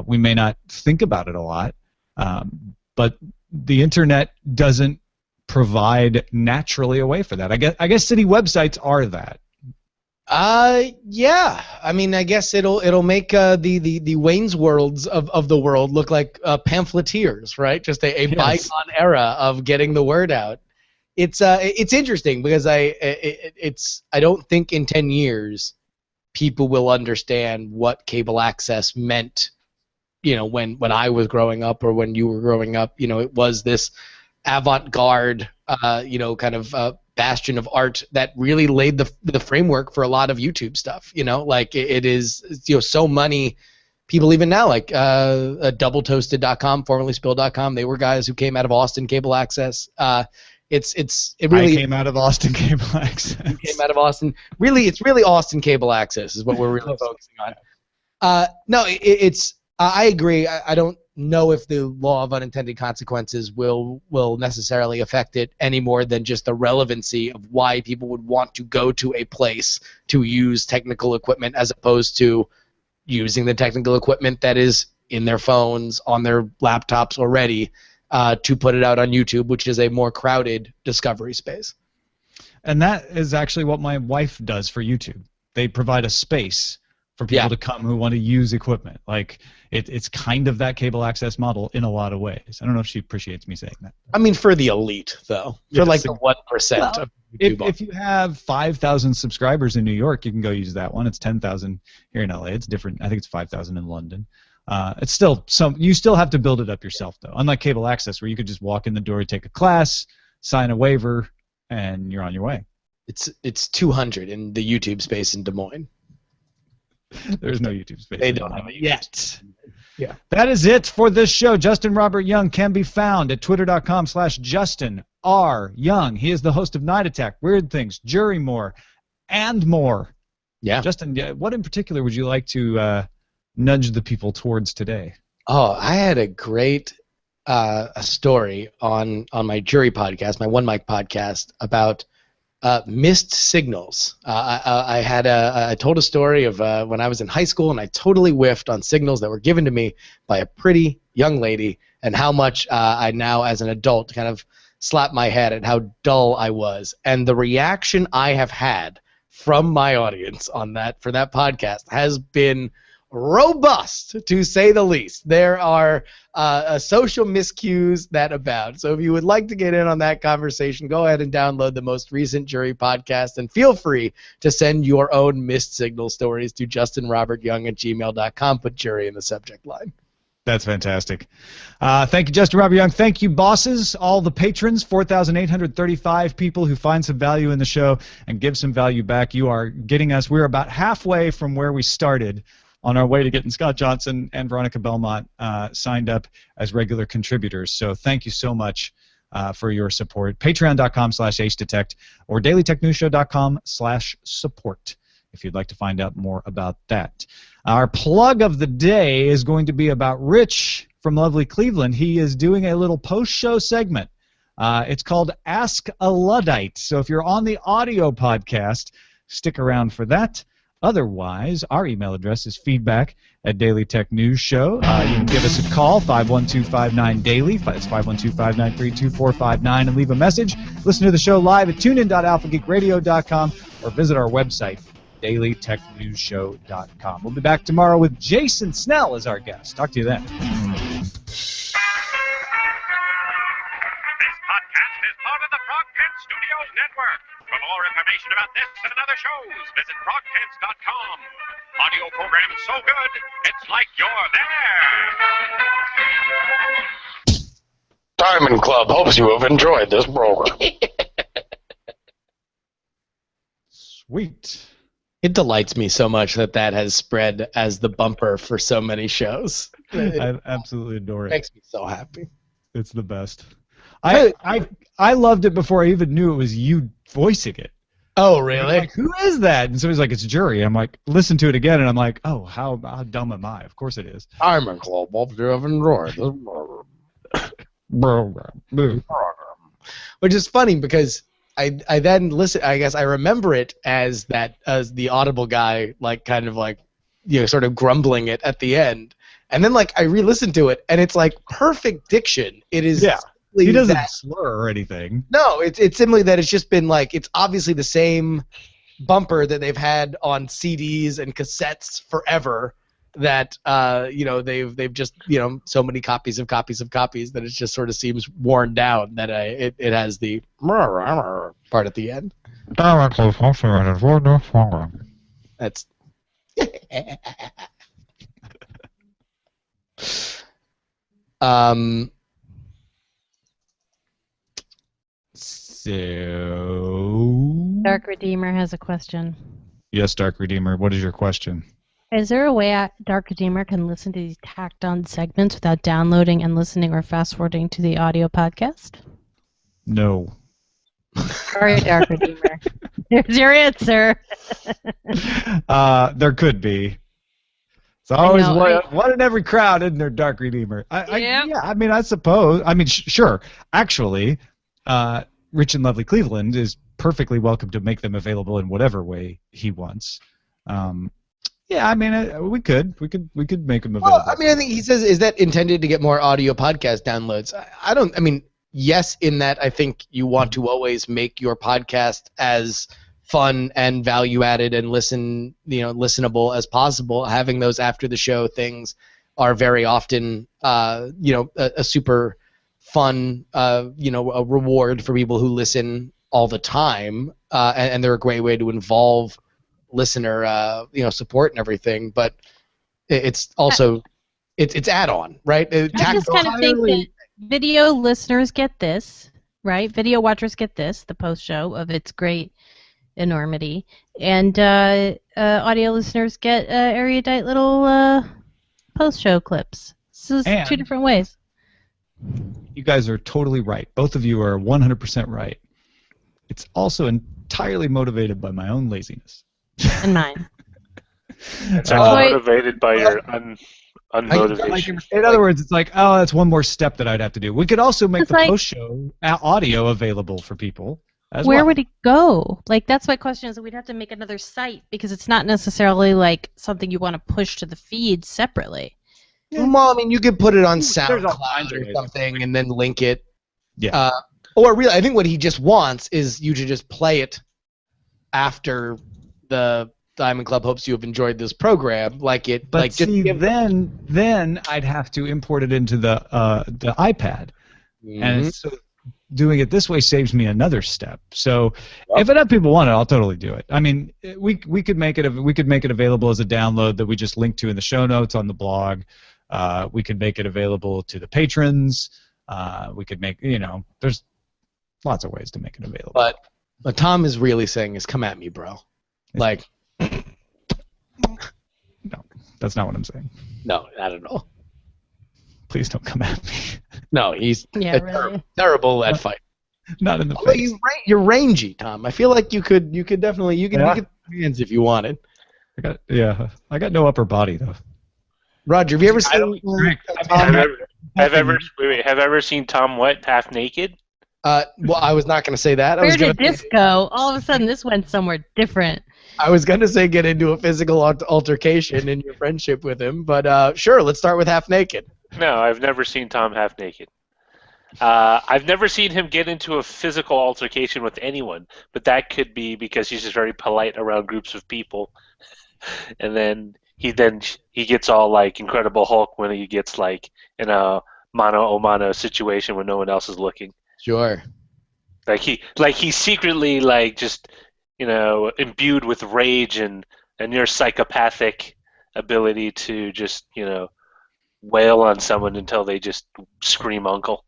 We may not think about it a lot, but the internet doesn't provide naturally a way for that. I guess city websites are that. Yeah. I mean, I guess it'll make the Wayne's Worlds of the world look like pamphleteers, right? Just a Yes. bygone era of getting the word out. It's interesting because I don't think in 10 years people will understand what cable access meant. You know, when I was growing up or when you were growing up, you know, it was this avant-garde, kind of bastion of art that really laid the framework for a lot of YouTube stuff. You know, like it is, you know, so many people even now, like doubletoasted.com, formerly spill.com, they were guys who came out of Austin Cable Access. It really came out of Austin Cable Access. Came out of Austin. Really, it's really Austin Cable Access is what we're really focusing on. No, I agree. I don't know if the law of unintended consequences will necessarily affect it any more than just the relevancy of why people would want to go to a place to use technical equipment as opposed to using the technical equipment that is in their phones, on their laptops already, to put it out on YouTube, which is a more crowded discovery space. And that is actually what my wife does for YouTube. They provide a space for people to come who want to use equipment. Like it's kind of that cable access model in a lot of ways. I don't know if she appreciates me saying that. I mean, for the elite, though. For like the 1% of YouTube. If you have 5,000 subscribers in New York, you can go use that one. It's 10,000 here in LA. It's different. I think it's 5,000 in London. It's still you still have to build it up yourself, though. Unlike cable access, where you could just walk in the door, take a class, sign a waiver, and you're on your way. It's 200 in the YouTube space in Des Moines. There's no YouTube space. They don't have it yet. Yeah. That is it for this show. Justin Robert Young can be found at twitter.com/Justin R. Young. He is the host of Night Attack, Weird Things, Jury More, and more. Yeah. Justin, what in particular would you like to nudge the people towards today? Oh, I had a great a story on my jury podcast, my One Mic podcast, about missed signals. I told a story of when I was in high school and I totally whiffed on signals that were given to me by a pretty young lady, and how much I now, as an adult, kind of slap my head at how dull I was. And the reaction I have had from my audience on that for that podcast has been robust, to say the least. There are social miscues that abound. So if you would like to get in on that conversation, go ahead and download the most recent jury podcast, and feel free to send your own missed signal stories to justinrobertyoung@gmail.com. Put jury in the subject line. That's fantastic. Thank you, Justin Robert Young. Thank you, bosses, all the patrons, 4,835 people who find some value in the show and give some value back. You are getting us. We're about halfway from where we started on our way to getting Scott Johnson and Veronica Belmont signed up as regular contributors. So thank you so much for your support. Patreon.com/AceDetect or DailyTechNewsShow.com/support if you'd like to find out more about that. Our plug of the day is going to be about Rich from lovely Cleveland. He is doing a little post-show segment. It's called Ask a Luddite. So if you're on the audio podcast, stick around for that. Otherwise, our email address is feedback@Daily Tech News Show. You can give us a call, 512-59-DAILY. That's 512-593-2459, and leave a message. Listen to the show live at tunein.alphageekradio.com or visit our website, dailytechnewsshow.com. We'll be back tomorrow with Jason Snell as our guest. Talk to you then. podcast is part of the Frogpants Studios Network. For more information about this and other shows, visit frogpants.com. Audio programs so good, it's like you're there. Diamond Club hopes you have enjoyed this program. Sweet. It delights me so much that has spread as the bumper for so many shows. I absolutely adore it. Makes me so happy. It's the best. I loved it before I even knew it was you voicing it. Oh, really? Like, who is that? And somebody's like, it's Jury. I'm like, listen to it again, and I'm like, oh, how dumb am I? Of course it is. Diamond Club hopes you have enjoyed this program. Which is funny because I then listen. I guess I remember it as the Audible guy, like kind of like, sort of grumbling it at the end, and then like I re-listened to it, and it's like perfect diction. It is. Yeah. He doesn't slur or anything. No, it's simply that it's just been like it's obviously the same bumper that they've had on CDs and cassettes forever. That they've just so many copies that it just sort of seems worn down that it has the part at the end. That's So Dark Redeemer has a question. Yes, Dark Redeemer. What is your question? Is there a way Dark Redeemer can listen to these tacked-on segments without downloading and listening or fast-forwarding to the audio podcast? No. Sorry, Dark Redeemer. There's your answer. There could be. It's always one in every crowd, isn't there, Dark Redeemer? I suppose. Sure. Actually, Rich and Lovely Cleveland is perfectly welcome to make them available in whatever way he wants. We could make them available. Well, I think he says, is that intended to get more audio podcast downloads? Yes, in that I think you want to always make your podcast as fun and value-added and listenable as possible. Having those after the show things are very often, a super fun, a reward for people who listen all the time, and they're a great way to involve listener support and everything, but it's also it's add-on, right? I just kind of think that video listeners get this, right? Video watchers get this, the post show of its great enormity, and audio listeners get erudite little post show clips. So it's two different ways. You guys are totally right. Both of you are 100% right. It's also entirely motivated by my own laziness. And mine. It's actually motivated by your unmotivation. In other words, it's like, oh, that's one more step that I'd have to do. We could also make the post-show audio available for people as well. Where would it go? Like, that's my question, is that we'd have to make another site because it's not necessarily like something you want to push to the feed separately. Yeah. Well, you could put it on SoundCloud or something and then link it. Yeah. Or really, I think what he just wants is you to just play it after the Diamond Club hopes you have enjoyed this program, then I'd have to import it into the iPad, and so doing it this way saves me another step. So if enough people want it, I'll totally do it. We could make it available as a download that we just link to in the show notes on the blog. We could make it available to the patrons. We could make there's lots of ways to make it available. But what Tom is really saying is, come at me, bro. Like, no, that's not what I'm saying. No, not at all. Please don't come at me. No, he's really terrible at fight. Not in the face. You're rangy, Tom. I feel like you could definitely you could hands if you wanted. I got no upper body though. Roger, have you ever seen? Have ever seen Tom what half naked? Well, I was not going to say that. Where did this go? All of a sudden, this went somewhere different. I was going to say get into a physical altercation in your friendship with him, but sure, let's start with half naked. No, I've never seen Tom half naked. I've never seen him get into a physical altercation with anyone, but that could be because he's just very polite around groups of people, and then he gets all like Incredible Hulk when he gets like in a mano a mano situation when no one else is looking. Sure. Like he's secretly like just imbued with rage and a near psychopathic ability to just wail on someone until they just scream uncle.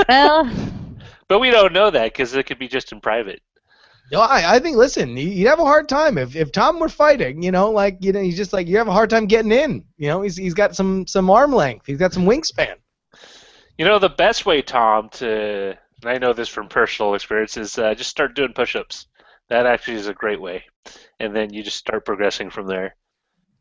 Well, But we don't know that because it could be just in private. No, I think. Listen, you'd have a hard time if Tom were fighting. He's just like you have a hard time getting in. He's got some arm length. He's got some wingspan. The best way, Tom, and I know this from personal experience, is just start doing push-ups. That actually is a great way. And then you just start progressing from there.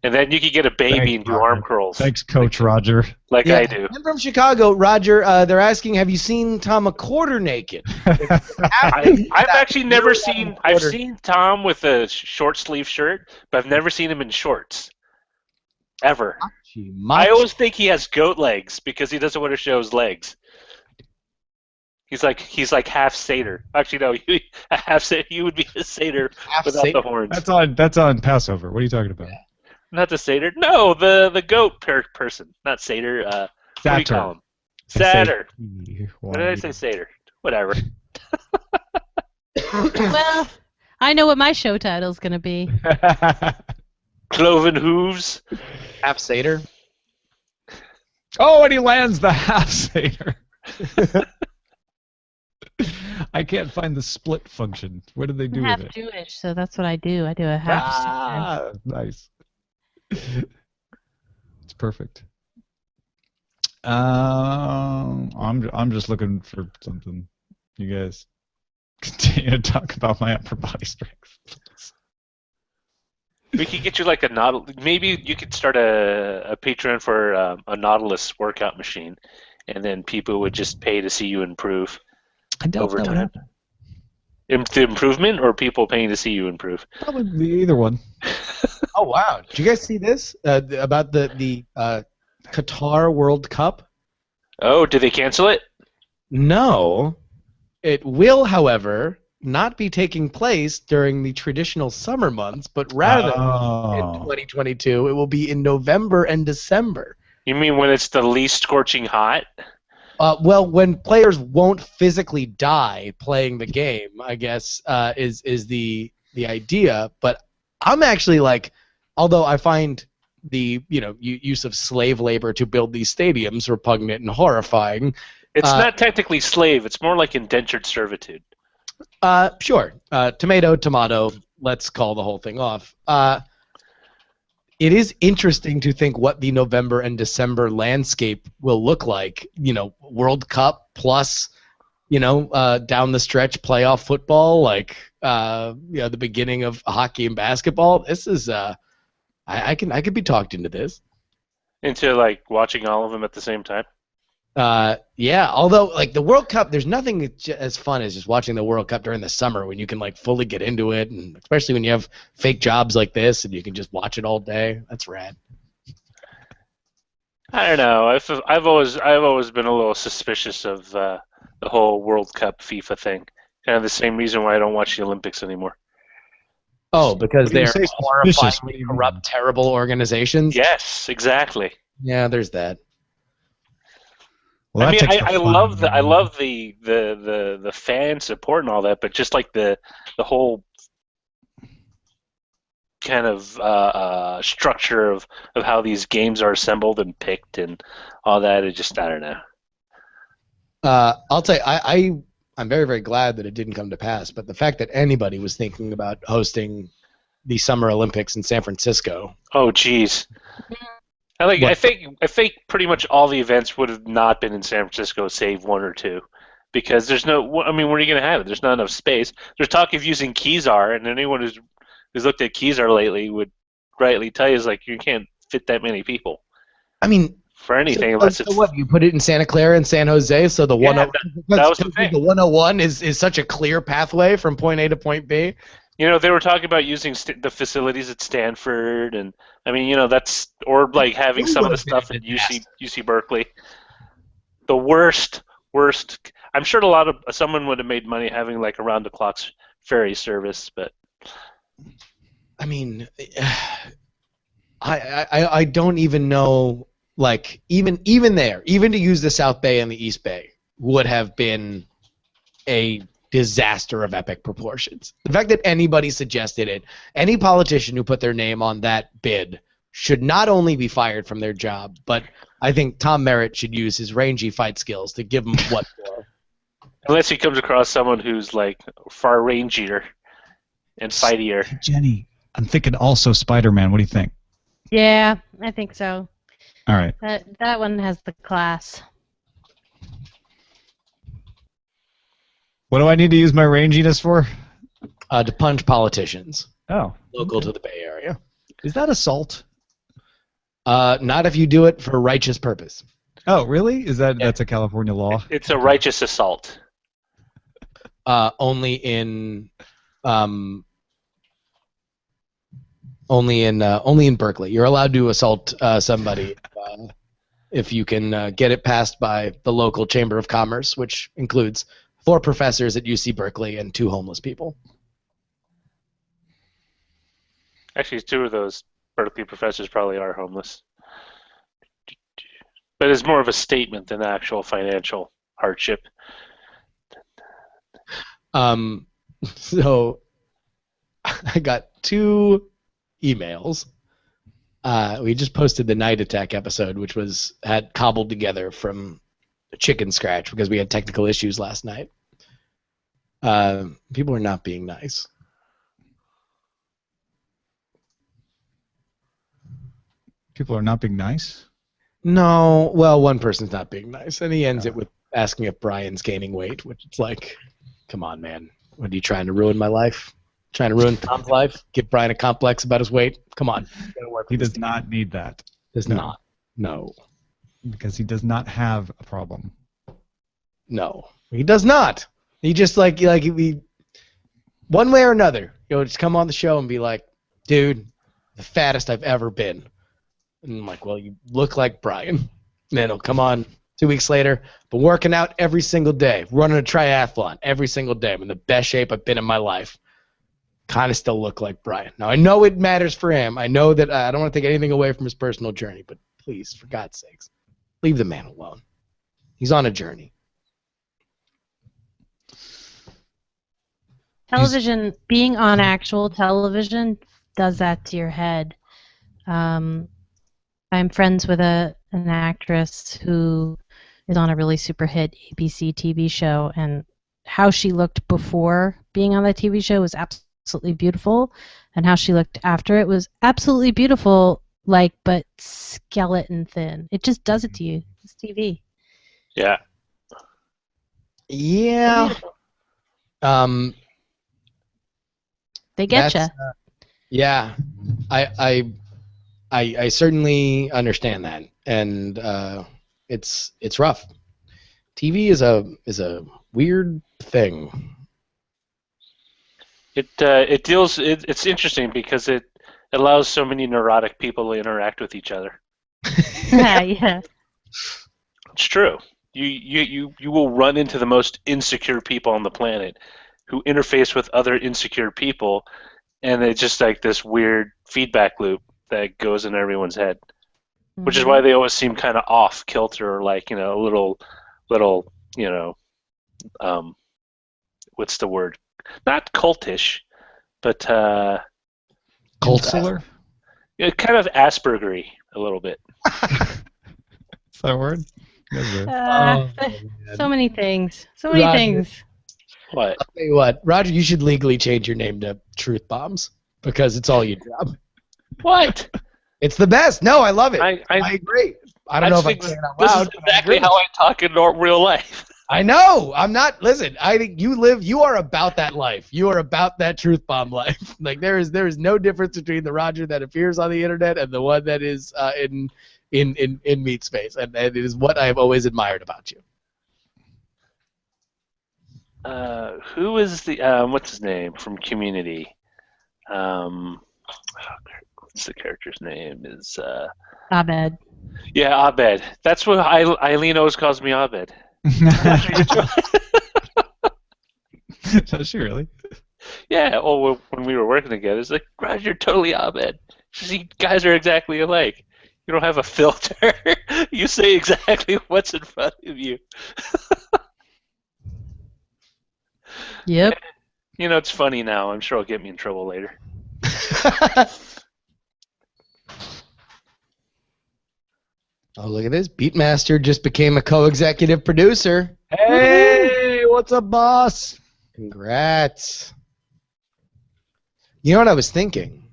And then you can get a baby Thanks, and do Roger. arm curls. Thanks, Coach Roger. Like I do. I'm from Chicago, Roger. They're asking, have you seen Tom a quarter naked? I've actually never seen. I've seen Tom with a short sleeve shirt, but I've never seen him in shorts. Ever. I always think he has goat legs because he doesn't want to show his legs. He's like half satyr. Actually, no, half satyr. You would be a satyr without the horns. That's on Passover. What are you talking about? Not the satyr. No, the goat person, not satyr. What do you call him? Satyr. Why did I say satyr? Whatever. well, I know what my show title's going to be. Cloven hooves. Half satyr. Oh, and he lands the half satyr. I can't find the split function. What did they do half with it? Jewish, so that's what I do. I do a half. Nice. It's perfect. I'm just looking for something. You guys continue to talk about my upper body strength. We could get you like a Nautilus. Maybe you could start a Patreon for a Nautilus workout machine, and then people would just pay to see you improve over time. The improvement, or people paying to see you improve? Probably either one. Oh wow! Did you guys see this about the Qatar World Cup? Oh, did they cancel it? No. It will, however, not be taking place during the traditional summer months, but rather in 2022, it will be in November and December. You mean when it's the least scorching hot? Well, when players won't physically die playing the game, I guess is the idea. But I'm actually like, although I find the use of slave labor to build these stadiums repugnant and horrifying. It's not technically slave. It's more like indentured servitude. Sure. Tomato. Let's call the whole thing off. It is interesting to think what the November and December landscape will look like. World Cup plus, down the stretch playoff football, like the beginning of hockey and basketball. This is I could be talked into this. Into like watching all of them at the same time. Yeah, although like the World Cup, there's nothing as fun as just watching the World Cup during the summer when you can like fully get into it, and especially when you have fake jobs like this and you can just watch it all day. That's rad. I don't know. I've always been a little suspicious of the whole World Cup FIFA thing. Kind of the same reason why I don't watch the Olympics anymore. Oh, because they're horrifyingly corrupt, terrible organizations. Yes, exactly. Yeah, there's that. Well, I mean, I love the fan support and all that, but just like the whole kind of structure of how these games are assembled and picked and all that, it just, I don't know. I'll tell you, I'm very, very glad that it didn't come to pass, but the fact that anybody was thinking about hosting the Summer Olympics in San Francisco. Oh, geez. I think pretty much all the events would have not been in San Francisco, save one or two, because there's no. I mean, where are you going to have it? There's not enough space. There's talk of using Kezar, and anyone who's looked at Kezar lately would rightly tell you is like you can't fit that many people. I mean, for anything, so what? You put it in Santa Clara and San Jose, so the that was the thing. The 101 is such a clear pathway from point A to point B. They were talking about using the facilities at Stanford, and I mean, that's or like having some of the stuff at UC Berkeley. The worst. I'm sure someone would have made money having like around the clock ferry service, but I mean, I don't even know. Like even there, even to use the South Bay and the East Bay, would have been a disaster of epic proportions. The fact that anybody suggested it, any politician who put their name on that bid should not only be fired from their job, but I think Tom Merritt should use his rangy fight skills to give him what for. Unless he comes across someone who's like far rangier and fightier. Jenny, I'm thinking also Spider-Man. What do you think? Yeah, I think so. All right. That one has the class. What do I need to use my ranginess for? To punch politicians Oh. local to the Bay Area. Is that assault? Not if you do it for righteous purpose. Oh, really? That's a California law? It's a righteous assault. Only in Berkeley. You're allowed to assault somebody if you can get it passed by the local Chamber of Commerce, which includes 4 professors at UC Berkeley and 2 homeless people. Actually, 2 of those Berkeley professors probably are homeless. But it's more of a statement than actual financial hardship. So I got 2 emails. We just posted the Night Attack episode, which had cobbled together from chicken scratch because we had technical issues last night. People are not being nice. People are not being nice? No, well, one person's not being nice, and he ends it with asking if Brian's gaining weight, which it's like, come on, man. What are you trying to ruin my life? Trying to ruin Tom's life? Give Brian a complex about his weight? Come on. He does not need that. Does not. No. Because he does not have a problem. No. He does not. He just one way or another, just come on the show and be like, dude, the fattest I've ever been. And I'm like, well, you look like Brian. And then he'll come on 2 weeks later, but working out every single day, running a triathlon every single day. I'm in the best shape I've been in my life. Kind of still look like Brian. Now, I know it matters for him. I know that I don't want to take anything away from his personal journey, but please, for God's sakes, leave the man alone. He's on a journey. Television, being on actual television does that to your head. I'm friends with an actress who is on a really super hit ABC TV show, and how she looked before being on the TV show was absolutely beautiful, and how she looked after it was absolutely beautiful, but skeleton thin. It just does it to you. It's TV. Yeah. Yeah. They get you. Yeah. I certainly understand that, and it's rough. TV is a weird thing. It's interesting because it allows so many neurotic people to interact with each other. Yeah. It's true. You will run into the most insecure people on the planet who interface with other insecure people, and it's just like this weird feedback loop that goes in everyone's head, which is why they always seem kind of off kilter, or a little, what's the word? Not cultish, but Cultular? Kind of Aspergery a little bit. Is that a word? So many things. So many things. What? I'll tell you what, Roger, you should legally change your name to Truth Bombs because it's all you drop. What? It's the best. No, I love it. I agree. I don't know if I'm saying it out This loud. is exactly how I talk in real life. I know. I'm not. Listen, I think you are about that life. You are about that truth bomb life. Like there is no difference between the Roger that appears on the internet and the one that is in meat space, and it is what I've always admired about you. Who is the what's his name from Community? What's the character's name? Is Abed. Yeah, Abed. That's what Eileen always calls me, Abed. Does she really? Yeah. Oh, when we were working together, it's like, Roger, you're totally Abed. You guys are exactly alike. You don't have a filter. You say exactly what's in front of you. Yep. You know, it's funny now. I'm sure it'll get me in trouble later. Oh, look at this. Beatmaster just became a co-executive producer. Hey, what's up, boss? Congrats. You know what I was thinking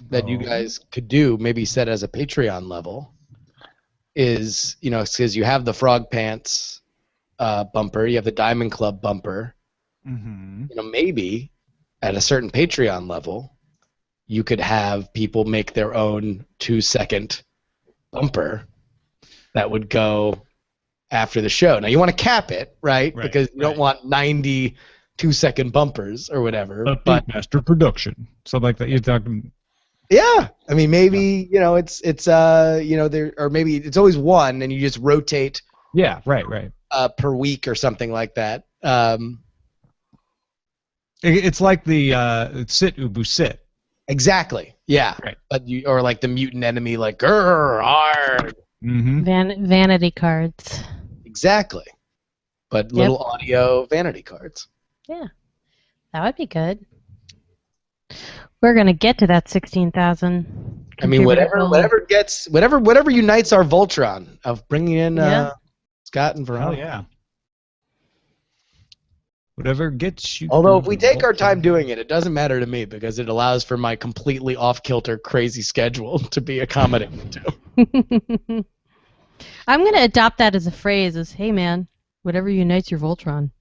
that you guys could do, maybe set as a Patreon level, is, you know, because you have the Frog Pants bumper, you have the Diamond Club bumper. Mm-hmm. You know, maybe at a certain Patreon level, you could have people make their own 2-second bumper that would go after the show. Now, you want to cap it, right? Because you don't want 90 2-second bumpers or whatever. A Beatmaster production, something like that. You're talking. Yeah, I mean, maybe you know, it's you know, there, or maybe it's always one, and you just rotate. Yeah, right. Per week or something like that. It's like the sit ubu sit. Exactly. Yeah. Right. But you, or like the mutant enemy, like grr, hard. Mm-hmm. Vanity cards. Exactly. But little audio vanity cards. Yeah, that would be good. We're gonna get to that 16,000. I mean, whatever unites our Voltron of bringing in Scott and Veronica. Oh yeah. Whatever gets you. Although if we take our time doing it, it doesn't matter to me because it allows for my completely off-kilter, crazy schedule to be accommodating to. I'm going to adopt that as a phrase as, hey man, whatever unites your Voltron.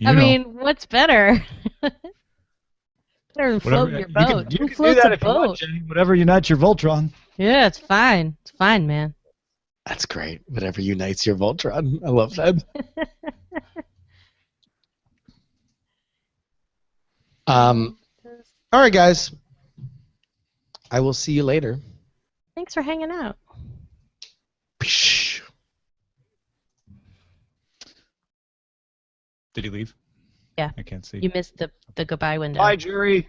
I mean, what's better? Better than floating your boat. You can do that if you want, Jenny. Whatever unites your Voltron. Yeah, it's fine. It's fine, man. That's great. Whatever unites your Voltron. I love that. All right, guys. I will see you later. Thanks for hanging out. Did he leave? Yeah. I can't see. You missed the goodbye window. Bye, jury.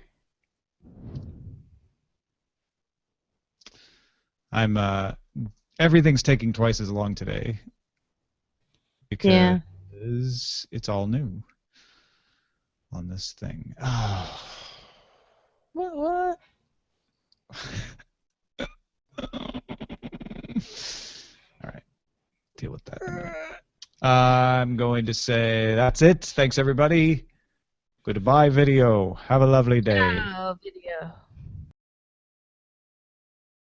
Everything's taking twice as long today because it's all new on this thing. Oh. What? All right. Deal with that in a minute. I'm going to say that's it. Thanks, everybody. Goodbye, video. Have a lovely day. Oh, video.